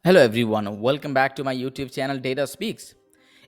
Hello everyone, welcome back to my YouTube channel DataSpeaks.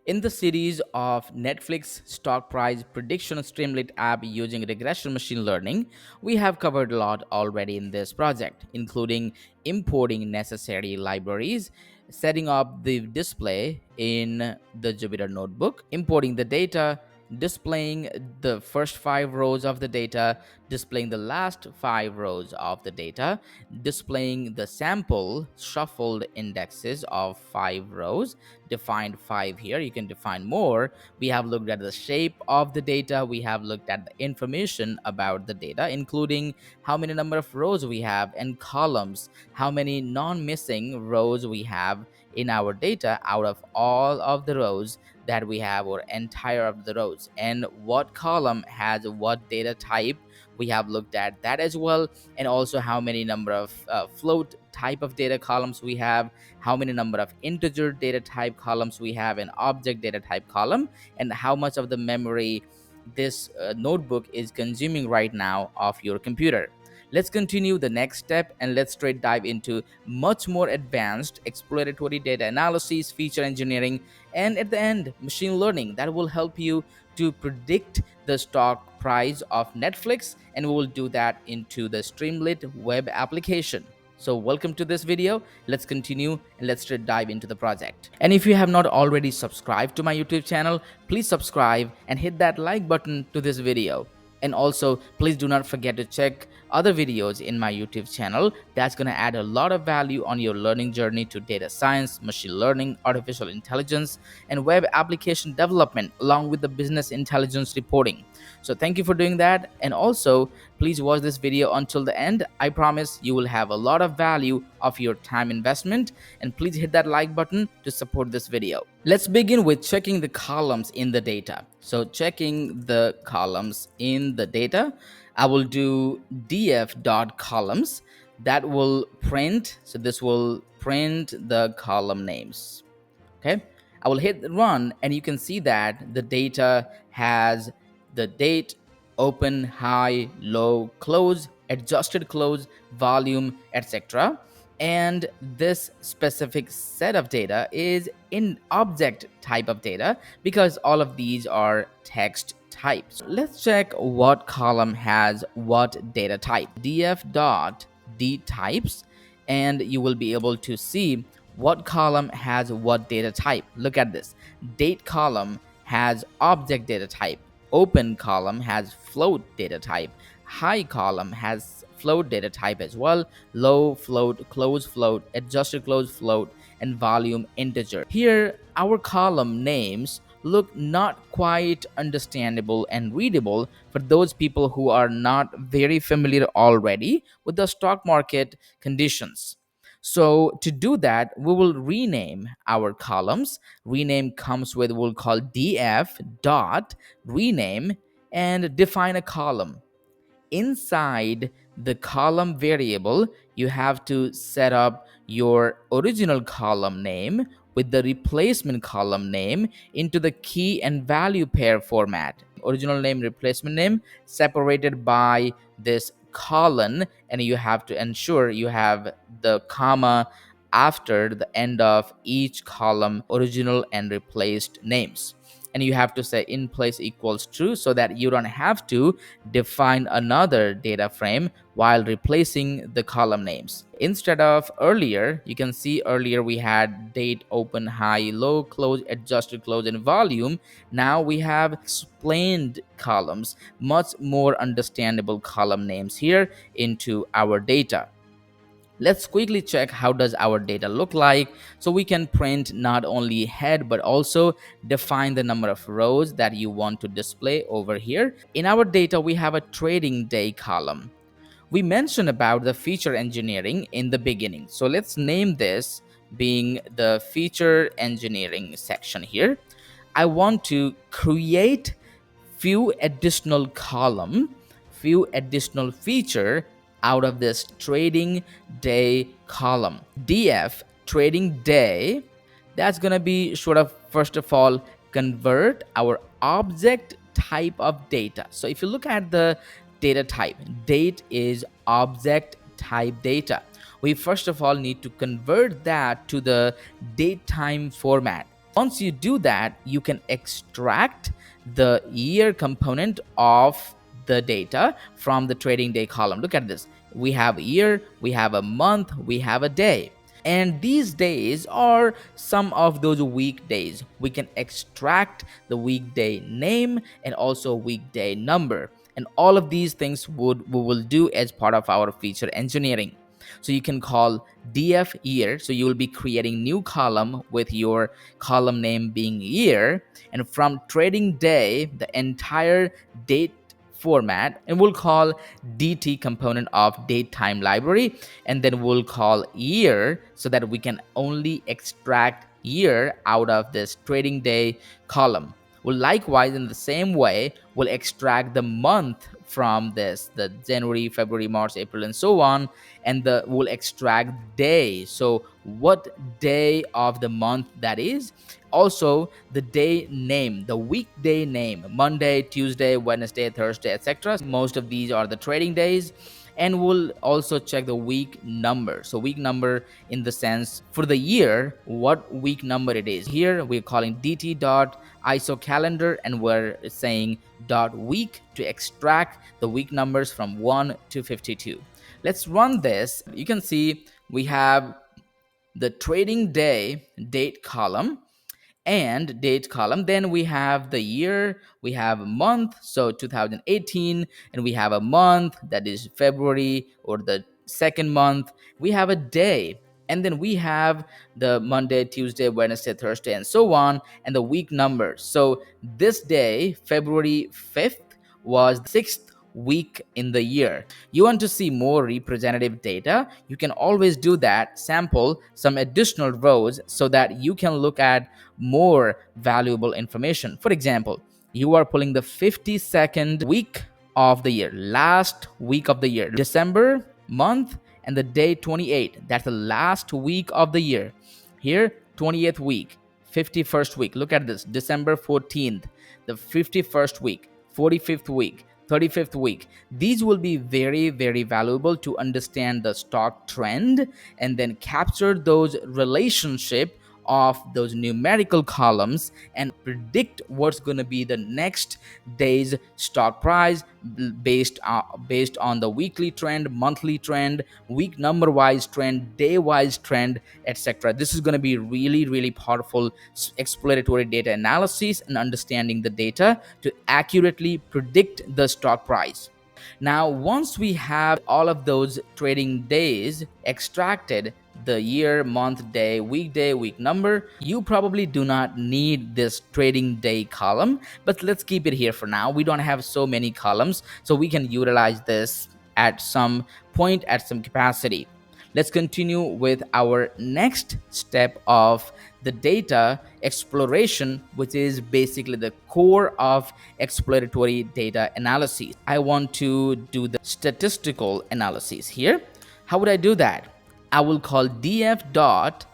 In the series of Netflix stock price prediction Streamlit app using regression machine learning, we have covered a lot already in this project, including importing necessary libraries, setting up the display in the Jupyter notebook, importing the data, displaying the first 5 rows of the data, displaying the last 5 rows of the data, displaying the sample shuffled indexes of 5 rows, defined 5 here. You can define more. We have looked at the shape of the data. We have looked at the information about the data, including how many number of rows we have and columns, how many non-missing rows we have in our data out of all of the rows that we have, or entire of the rows, and what column has what data type. We have looked at that as well, and also how many number of float type of data columns we have, how many number of integer data type columns we have, an object data type column, and how much of the memory this notebook is consuming right now of your computer. Let's continue the next step and let's straight dive into much more advanced exploratory data analysis, feature engineering, and at the end, machine learning that will help you to predict the stock price of Netflix, and we will do that into the Streamlit web application. So welcome to this video. Let's continue and let's dive into the project. And if you have not already subscribed to my YouTube channel, please subscribe and hit that like button to this video. And also, please do not forget to check other videos in my YouTube channel. That's going to add a lot of value on your learning journey to data science, machine learning, artificial intelligence, and web application development, along with the business intelligence reporting. So thank you for doing that. And also, please watch this video until the end. I promise you will have a lot of value of your time investment. And please hit that like button to support this video. Let's begin with checking the columns in the data. So checking the columns in the data, I will do df.columns. That will print. So this will print the column names. Okay. I will hit run and you can see that the data has the date, open, high, low, close, adjusted close, volume, etc. And this specific set of data is in object type of data because all of these are text types. Let's check what column has what data type. df.dtypes, and you will be able to see what column has what data type. Look at this. Date column has object data type. Open column has float data type. High column has float data type as well. Low float, close float, adjusted close float, and volume integer. Here, our column names look not quite understandable and readable for those people who are not very familiar already with the stock market conditions. So to do that, we will rename our columns. Rename comes with, we'll call df dot rename and define a column. Inside the column variable, you have to set up your original column name with the replacement column name into the key and value pair format. Original name, replacement name separated by this colon, and you have to ensure you have the comma after the end of each column, original and replaced names. And you have to say in place equals true so that you don't have to define another data frame while replacing the column names. Instead of earlier, you can see earlier we had date, open, high, low, close, adjusted close, and volume. Now we have explained columns, much more understandable column names here into our data. Let's quickly check how does our data look like, so we can print not only head but also define the number of rows that you want to display over here. In our data, we have a trading day column. We mentioned about the feature engineering in the beginning, so let's name this being the feature engineering section here. I want to create few additional column, few additional feature out of this trading day column. df trading day, that's going to be sort of, first of all, convert our object type of data. So if you look at the data type, date is object type data. we first of all need to convert that to the datetime format. Once you do that, you can extract the year component of the data from the trading day column. Look at this. We have a year, we have a month, we have a day. And these days are some of those weekdays. We can extract the weekday name and also weekday number. And all of these things we will do as part of our feature engineering. So you can call df year. So you will be creating new column with your column name being year. And from trading day, the entire date format, and we'll call dt component of datetime library, and then we'll call year so that we can only extract year out of this trading day column. Well, likewise, in the same way, we'll extract the month from this, the January, February, March, April, and so on, and we'll extract day. So what day of the month that is, also the day name, the weekday name, Monday, Tuesday, Wednesday, Thursday, etc. Most of these are the trading days. And we'll also check the week number. So week number in the sense for the year, what week number it is. Here we're calling dt.iso calendar, and we're saying .week to extract the week numbers from 1 to 52. Let's run this. You can see we have the trading day date column and date column. Then we have the year, we have a month, so 2018, and we have a month that is February or the second month. We have a day, and then we have the Monday, Tuesday, Wednesday, Thursday, and so on, and the week numbers. So this day, February 5th, was the 6th week in the year. You want to see more representative data, you can always do that, sample some additional rows so that you can look at more valuable information. For example, you are pulling the 52nd week of the year, last week of the year, December month, and the day 28, that's the last week of the year. Here, 20th week, 51st week, look at this, December 14th, the 51st week, 45th week, 35th week. These will be very, very valuable to understand the stock trend and then capture those relationship of those numerical columns and predict what's going to be the next day's stock price based on the weekly trend, monthly trend, week number wise trend, day wise trend, etc. This is going to be really, really powerful exploratory data analysis and understanding the data to accurately predict the stock price. Now, once we have all of those trading days extracted, the year, month, day, week number, you probably do not need this trading day column, but let's keep it here for now. We don't have so many columns, so we can utilize this at some point, at some capacity. Let's continue with our next step of the data exploration, which is basically the core of exploratory data analysis. I want to do the statistical analysis here. How would I do that? I will call df.describe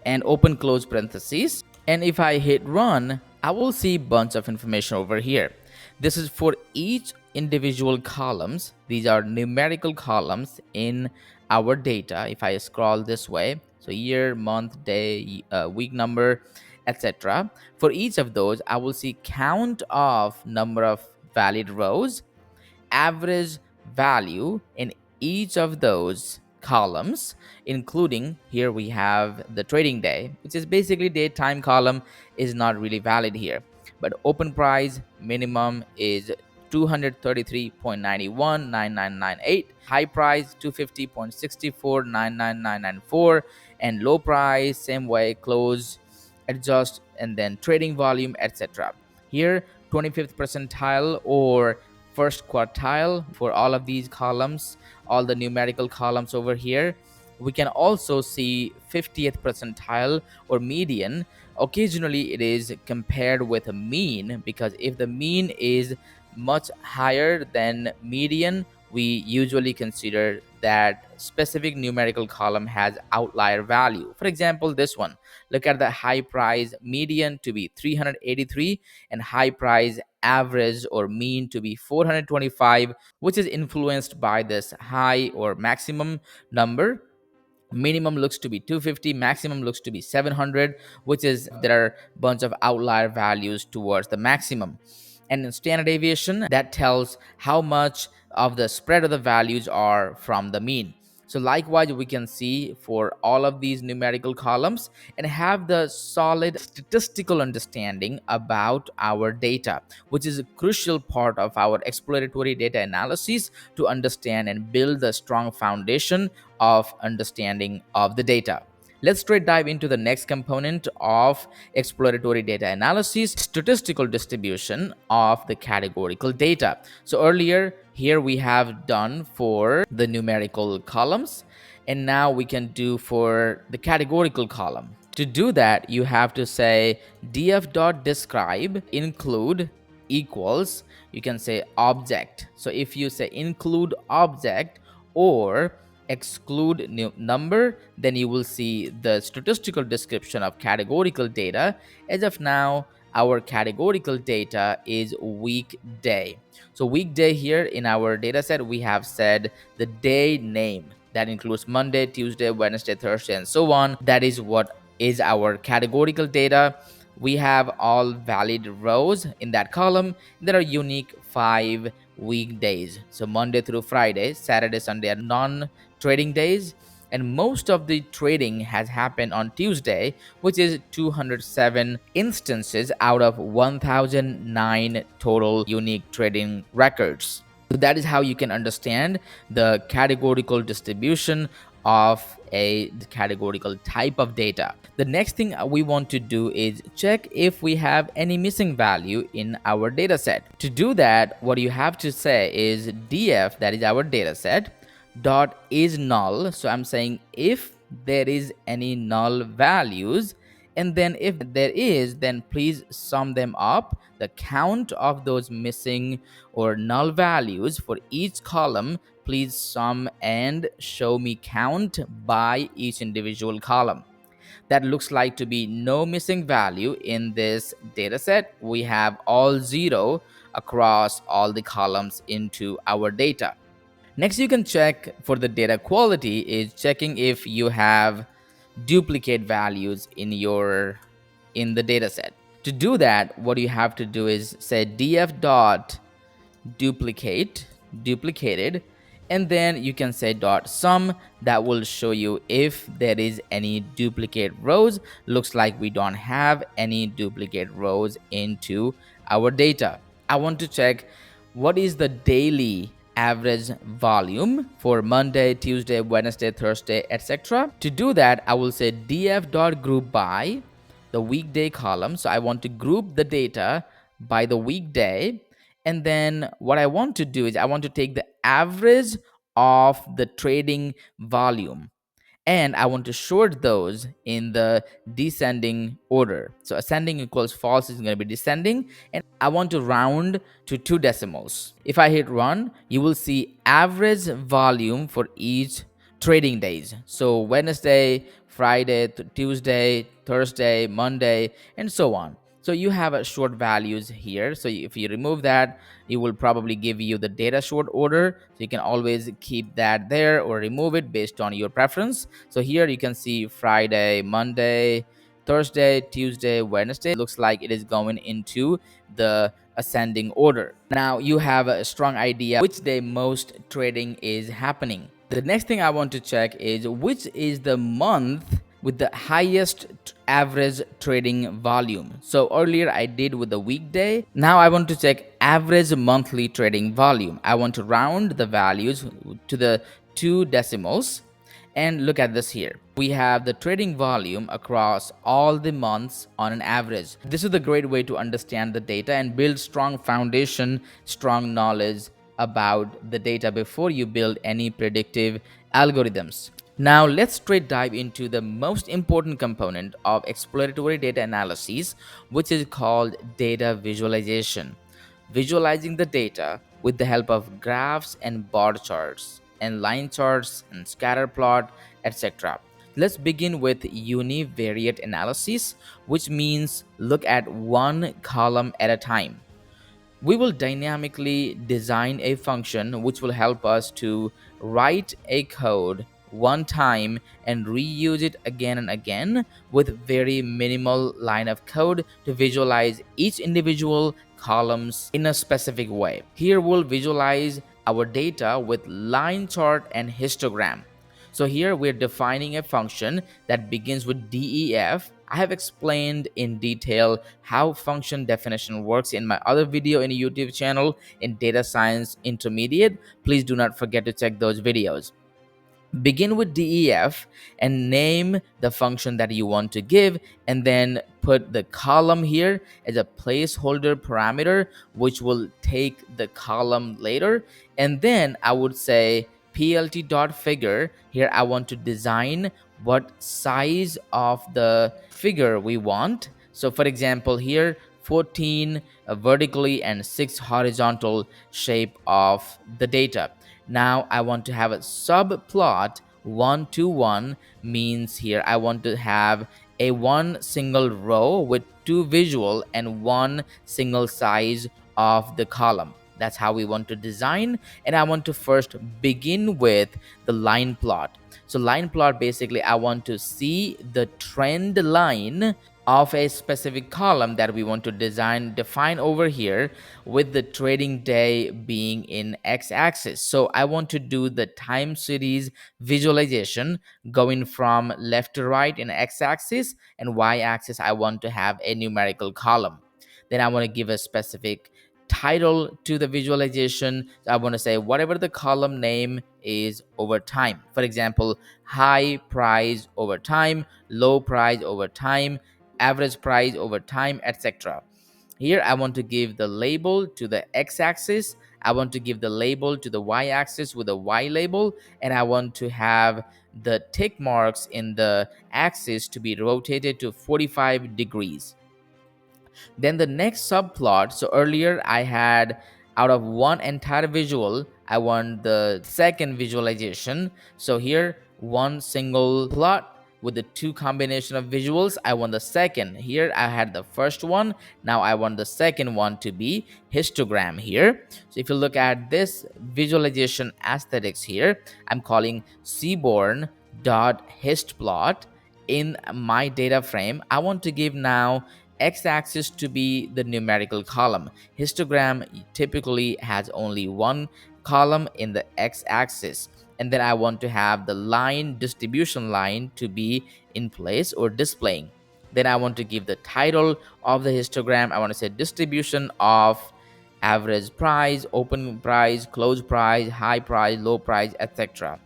and open close parentheses. And if I hit run, I will see a bunch of information over here. This is for each individual columns. These are numerical columns in our data. If I scroll this way, so year, month, day, week number, etc. For each of those, I will see count of number of valid rows, average value in each of those columns, including here we have the trading day, which is basically date time column is not really valid here, but open price minimum is 233.919998, high price 250.64,99994, and low price same way, close, adjust, and then trading volume, etc. Here 25th percentile or first quartile for all of these columns, all the numerical columns over here. We can also see 50th percentile or median. Occasionally it is compared with a mean, because if the mean is much higher than median, we usually consider that specific numerical column has outlier value. For example, this one, look at the high price median to be 383 and high price average or mean to be 425, which is influenced by this high or maximum number. Minimum looks to be 250, maximum looks to be 700, which is there are a bunch of outlier values towards the maximum. And in standard deviation, that tells how much of the spread of the values are from the mean. So likewise, we can see for all of these numerical columns and have the solid statistical understanding about our data, which is a crucial part of our exploratory data analysis to understand and build the strong foundation of understanding of the data. Let's straight dive into the next component of exploratory data analysis, statistical distribution of the categorical data. So earlier here we have done for the numerical columns, and now we can do for the categorical column. To do that, you have to say df.describe include equals, you can say object. So if you say include object or exclude number, then you will see the statistical description of categorical data. As of now, our categorical data is weekday. So weekday here in our data set, we have said the day name. That includes Monday, Tuesday, Wednesday, Thursday, and so on. That is what is our categorical data. We have all valid rows in that column. There are unique 5 weekdays. So Monday through Friday, Saturday, Sunday are non-trading days. And most of the trading has happened on Tuesday, which is 207 instances out of 1009 total unique trading records. So that is how you can understand the categorical distribution of a categorical type of data. The next thing we want to do is check if we have any missing value in our data set. To do that, what you have to say is df, that is our data set, dot is null. So I'm saying if there is any null values, and then if there is, then please sum them up, the count of those missing or null values for each column. Please sum and show me count by each individual column. That looks like to be no missing value in this data set. We have all 0 across all the columns into our data. Next, you can check for the data quality is checking if you have duplicate values in the data set. To do that, what you have to do is say df.duplicated, and then you can say .sum. That will show you if there is any duplicate rows. Looks like we don't have any duplicate rows into our data. I want to check what is the daily average volume for Monday, Tuesday, Wednesday, Thursday, etc. To do that, I will say df.group by the weekday column. So I want to group the data by the weekday. And then what I want to do is I want to take the average of the trading volume, and I want to sort those in the descending order. So ascending equals false is going to be descending, and I want to round to 2 decimals. If I hit run, you will see average volume for each trading days. So Wednesday, Friday, Tuesday, Thursday, Monday, and so on. So you have a short values here. So if you remove that, it will probably give you the data short order. So you can always keep that there or remove it based on your preference. So here you can see Friday, Monday, Thursday, Tuesday, Wednesday. Looks like it is going into the ascending order. Now you have a strong idea which day most trading is happening. The next thing I want to check is which is the month with the highest average trading volume. So earlier I did with the weekday. Now I want to check average monthly trading volume. I want to round the values to the 2 decimals. And look at this here. We have the trading volume across all the months on an average. This is a great way to understand the data and build strong foundation, strong knowledge about the data before you build any predictive algorithms. Now let's straight dive into the most important component of exploratory data analysis, which is called data visualization. Visualizing the data with the help of graphs and bar charts. and line charts and scatter plot, etc. Let's begin with univariate analysis, which means look at one column at a time. We will dynamically design a function which will help us to write a code one time and reuse it again and again with very minimal line of code to visualize each individual columns in a specific way. Here we'll visualize our data with line chart and histogram. So here we're defining a function that begins with def. I have explained in detail how function definition works in my other video in a YouTube channel in Data Science Intermediate. Please do not forget to check those videos. Begin with def and name the function that you want to give, and then put the column here as a placeholder parameter which will take the column later. And then I would say plt.figure. Here I want to design what size of the figure we want. So for example, here 14 vertically and 6 horizontal shape of the data. Now I want to have a subplot 1 to 1, means here I want to have a one single row with two visual and one single size of the column. That's how we want to design. And I want to first begin with the line plot. So line plot, basically I want to see the trend line of a specific column that we want to define over here, with the trading day being in x-axis. So I want to do the time series visualization going from left to right in x-axis, and y-axis I want to have a numerical column. Then I want to give a specific title to the visualization. So I want to say whatever the column name is over time. For example, high price over time, low price over time, average price over time, etc. Here I want to give the label to the x-axis, I want to give the label to the y-axis with a y label, and I want to have the tick marks in the axis to be rotated to 45 degrees. Then the next subplot, so earlier I had out of one entire visual, I want the second visualization. So here one single plot with the two combination of visuals, I want the second. Here I had the first one, now I want the second one to be histogram here. So if you look at this visualization aesthetics here, I'm calling seaborn.histplot. In my data frame, I want to give now x-axis to be the numerical column. Histogram typically has only one column in the x-axis, and then I want to have the line distribution line to be in place or displaying. Then I want to give the title of the histogram. I want to say distribution of average price, open price, close price, high price, low price, etc.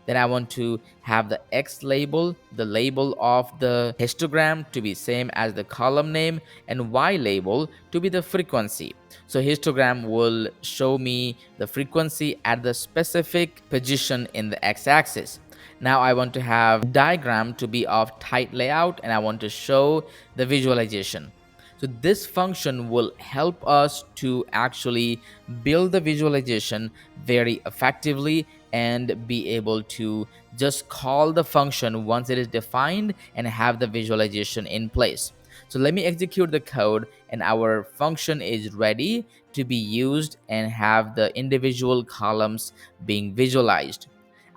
Then I want to have the X label, the label of the histogram to be same as the column name, and Y label to be the frequency. So histogram will show me the frequency at the specific position in the x-axis. Now I want to have diagram to be of tight layout, and I want to show the visualization. So this function will help us to actually build the visualization very effectively and be able to just call the function once it is defined and have the visualization in place. So let me execute the code, and our function is ready to be used and have the individual columns being visualized.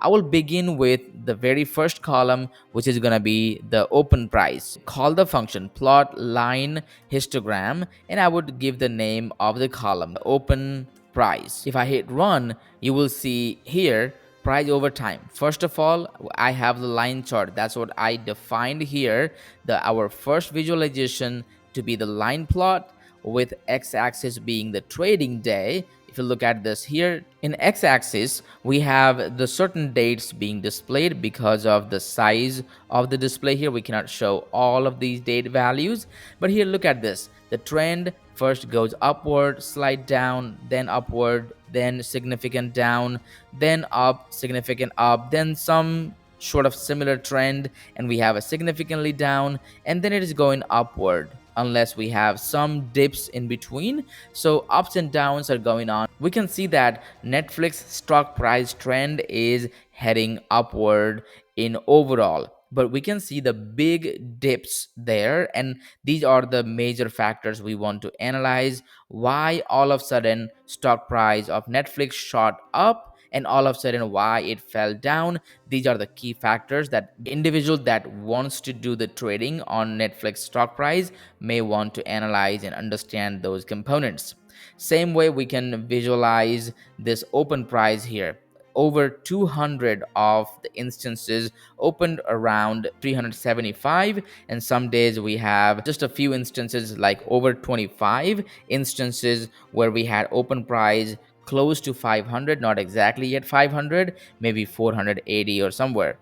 I will begin with the very first column, which is going to be the open price. Call the function plot line histogram, and I would give the name of the column open price. If I hit run, you will see here price over time. First of all, I have the line chart. That's what I defined here. Our first visualization to be the line plot, with x-axis being the trading day. If you look at this here, in x-axis we have the certain dates being displayed. Because of the size of the display here, we cannot show all of these date values, but here look at this. The trend first goes upward, slide down, then upward, then significant down, then up, significant up, then some sort of similar trend, and we have a significantly down, and then it is going upward unless we have some dips in between. So ups and downs are going on. We can see that Netflix stock price trend is heading upward in overall, but we can see the big dips there, and these are the major factors we want to analyze. Why all of a sudden stock price of Netflix shot up and all of a sudden why it fell down? These are the key factors that individual that wants to do the trading on Netflix stock price may want to analyze and understand those components. Same way we can visualize this open price here. Over 200 of the instances opened around 375, and some days we have just a few instances like over 25 instances where we had open price close to 500, not exactly yet 500, maybe 480 or somewhere.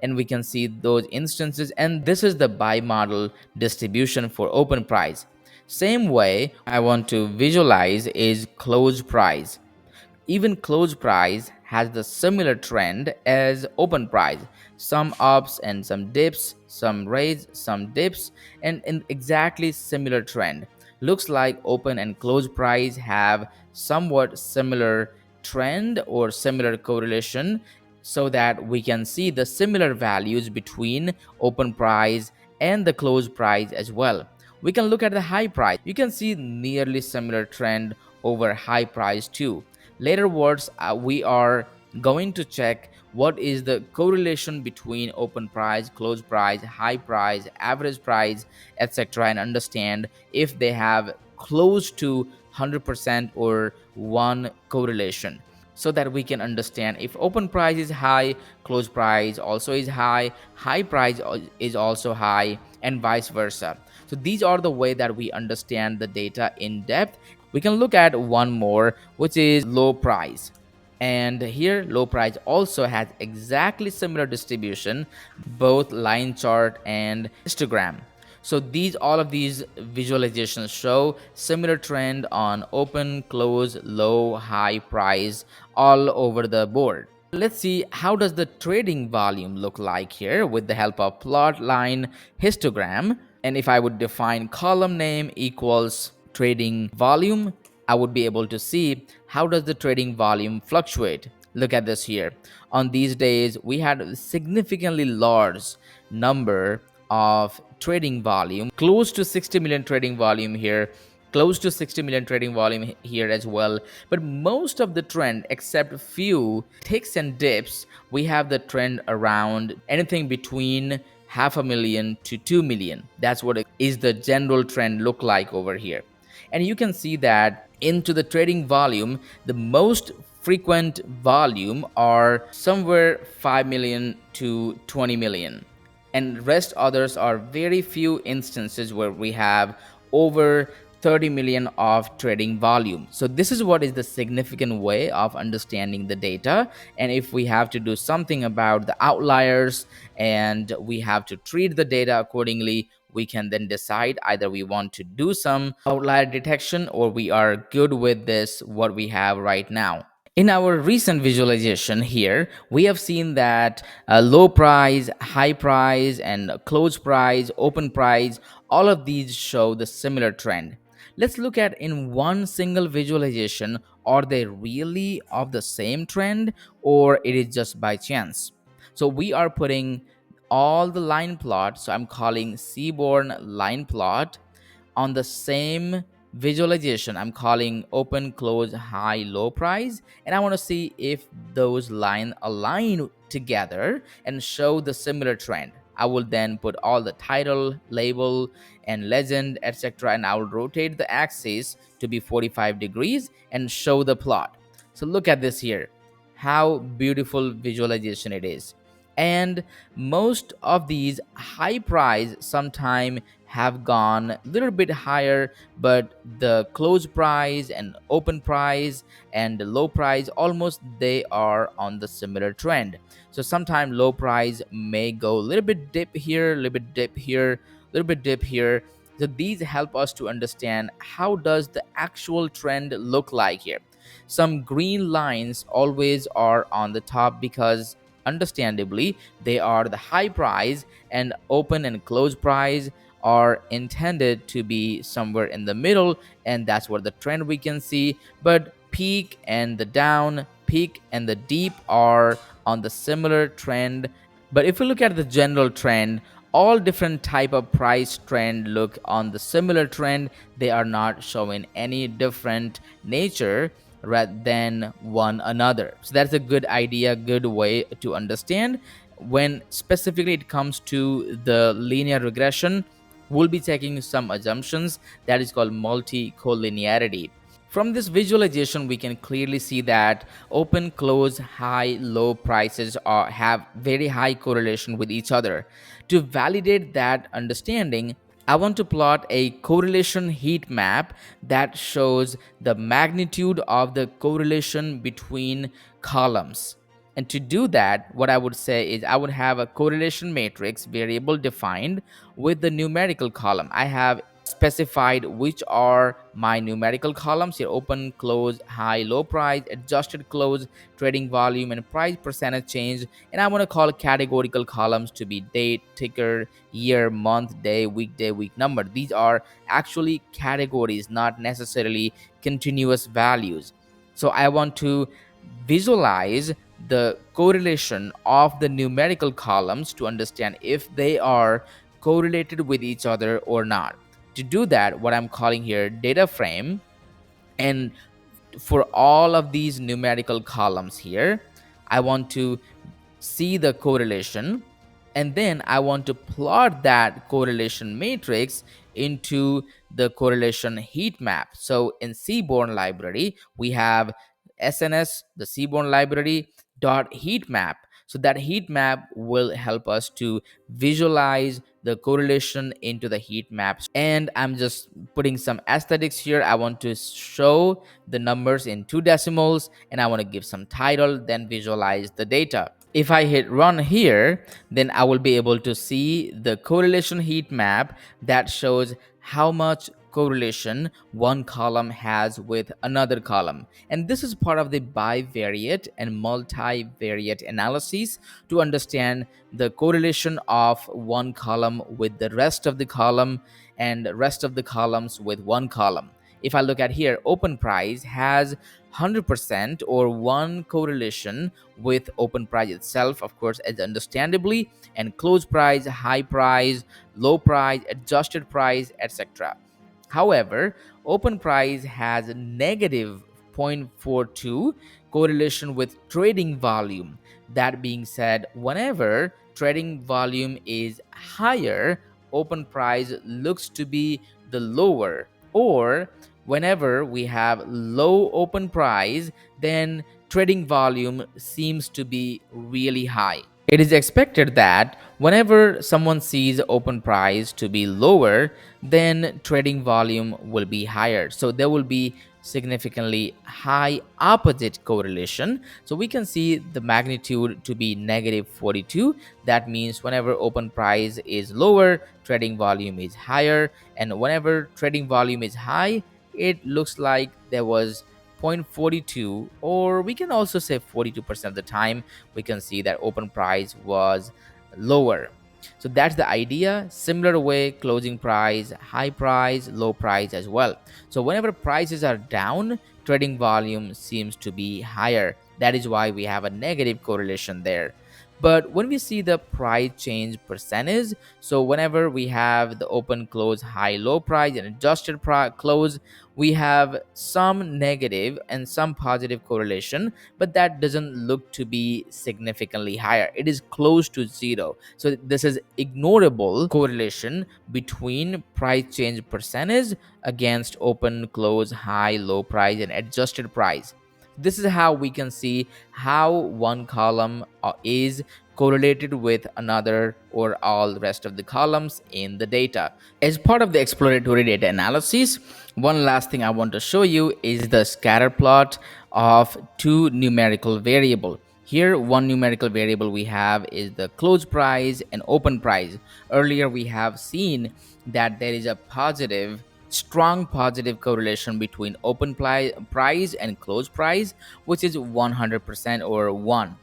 And we can see those instances, and this is the bimodal distribution for open price. Same way I want to visualize is close price. Even close price has the similar trend as open price. Some ups and some dips, some rise, some dips, and in exactly similar trend. Looks like open and close price have somewhat similar trend or similar correlation, so that we can see the similar values between open price and the close price as well. We can look at the high price. You can see nearly similar trend over high price too. Later words, we are going to check what is the correlation between open price, close price, high price, average price, etc., and understand if they have close to 100% or one correlation, so that we can understand if open price is high, close price also is high price is also high, and vice versa. So these are the way that we understand the data in depth. We can look at one more, which is low price. And here low price also has exactly similar distribution, both line chart and histogram. So these all of these visualizations show similar trend on open, close, low, high price all over the board. Let's see how does the trading volume look like here with the help of plot line histogram. And if I would define column name equals trading volume, I would be able to see how does the trading volume fluctuate. Look at this here. On these days, we had a significantly large number of trading volume, close to 60 million trading volume here, close to 60 million trading volume here as well. But most of the trend, except few ticks and dips, we have the trend around anything between 500,000 to 2 million. That's what is the general trend look like over here. And you can see that into the trading volume, the most frequent volume are somewhere 5 million to 20 million, and rest others are very few instances where we have over 30 million of trading volume. So this is what is the significant way of understanding the data. And if we have to do something about the outliers and we have to treat the data accordingly, we can then decide either we want to do some outlier detection or we are good with this what we have right now. In our recent visualization here, we have seen that low price, high price, and close price, open price, all of these show the similar trend. Let's look at in one single visualization, are they really of the same trend or it is just by chance? So we are putting all the line plot, so I'm calling seaborn line plot, on the same visualization. I'm calling open, close, high, low price, and I want to see if those lines align together and show the similar trend. I will then put all the title, label, and legend, etc., and I will rotate the axis to be 45 degrees and show the plot. So look at this here, how beautiful visualization it is. And most of these high price sometime have gone a little bit higher, but the close price and open price and the low price almost they are on the similar trend. So sometimes low price may go a little bit dip here, a little bit dip here, a little bit dip here. So these help us to understand how does the actual trend look like here. Some green lines always are on the top because understandably they are the high price, and open and close price are intended to be somewhere in the middle, and that's where the trend we can see. But peak and the down, peak and the deep are on the similar trend. But if we look at the general trend, all different type of price trend look on the similar trend. They are not showing any different nature rather than one another. So that's a good idea, good way to understand. When specifically it comes to the linear regression, we'll be taking some assumptions that is called multi-collinearity. From this visualization, we can clearly see that open, close, high, low prices have very high correlation with each other. To validate that understanding, I want to plot a correlation heat map that shows the magnitude of the correlation between columns. And to do that, what I would say is I would have a correlation matrix variable defined with the numerical column. I have specified which are my numerical columns here: open, close, high, low price, adjusted close, trading volume, and price percentage change. And I want to call categorical columns to be date, ticker, year, month, day, weekday, week number. These are actually categories, not necessarily continuous values. So I want to visualize the correlation of the numerical columns to understand if they are correlated with each other or not. To do that, what I'm calling here data frame, and for all of these numerical columns here, I want to see the correlation, and then I want to plot that correlation matrix into the correlation heat map. So in Seaborn library, we have SNS, the Seaborn library dot heat map. So that heat map will help us to visualize the correlation into the heat maps. And I'm just putting some aesthetics here. I want to show the numbers in 2 decimals, and I want to give some title, then visualize the data. If I hit run here, then I will be able to see the correlation heat map that shows how much correlation one column has with another column. And this is part of the bivariate and multivariate analysis to understand the correlation of one column with the rest of the column and rest of the columns with one column. If I look at here, open price has 100% or one correlation with open price itself, of course, as understandably, and close price, high price, low price, adjusted price, etc. However, open price has a negative 0.42 correlation with trading volume. That being said, whenever trading volume is higher, open price looks to be the lower, or whenever we have low open price, then trading volume seems to be really high. It is expected that whenever someone sees open price to be lower, then trading volume will be higher. So there will be significantly high opposite correlation. So we can see the magnitude to be negative 42. That means whenever open price is lower, trading volume is higher. And whenever trading volume is high, it looks like there was 0.42, or we can also say 42% of the time we can see that open price was lower. So that's the idea. Similar way, closing price, high price, low price as well. So whenever prices are down, trading volume seems to be higher. That is why we have a negative correlation there. But when we see the price change percentage, so whenever we have the open, close, high, low price and adjusted close, we have some negative and some positive correlation, but that doesn't look to be significantly higher. It is close to zero. So this is ignorable correlation between price change percentage against open, close, high, low price and adjusted price. This is how we can see how one column is correlated with another or all the rest of the columns in the data. As part of the exploratory data analysis, one last thing I want to show you is the scatter plot of 2 numerical variables. Here, one numerical variable we have is the close price and open price. Earlier, we have seen that there is a strong positive correlation between open price and close price, which is 100% or 1.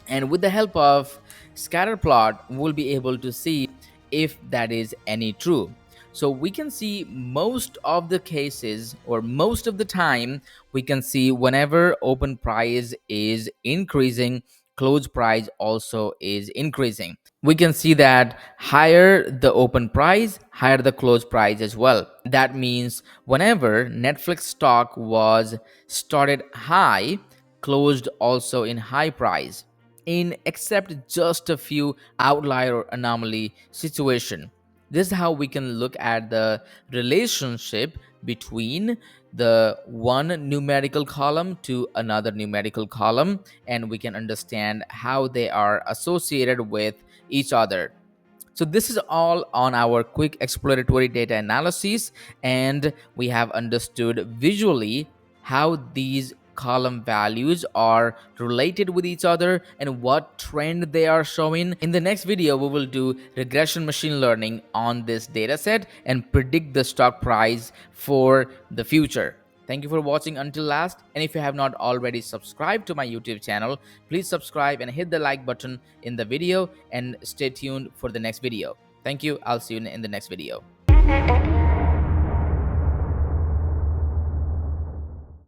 And with the help of scatter plot, we'll be able to see if that is any true. So we can see most of the cases, or most of the time, we can see whenever open price is increasing, close price also is increasing. We can see that higher the open price, higher the close price as well. That means whenever Netflix stock was started high, closed also in high price, in except just a few outlier or anomaly situation. This is how we can look at the relationship between the one numerical column to another numerical column, and we can understand how they are associated with each other. So this is all on our quick exploratory data analysis, and we have understood visually how these column values are related with each other and what trend they are showing. In the next video, we will do regression machine learning on this data set and predict the stock price for the future. Thank you for watching until last, and if you have not already subscribed to my YouTube channel, please subscribe and hit the like button in the video, and stay tuned for the next video. Thank you. I'll see you in the next video.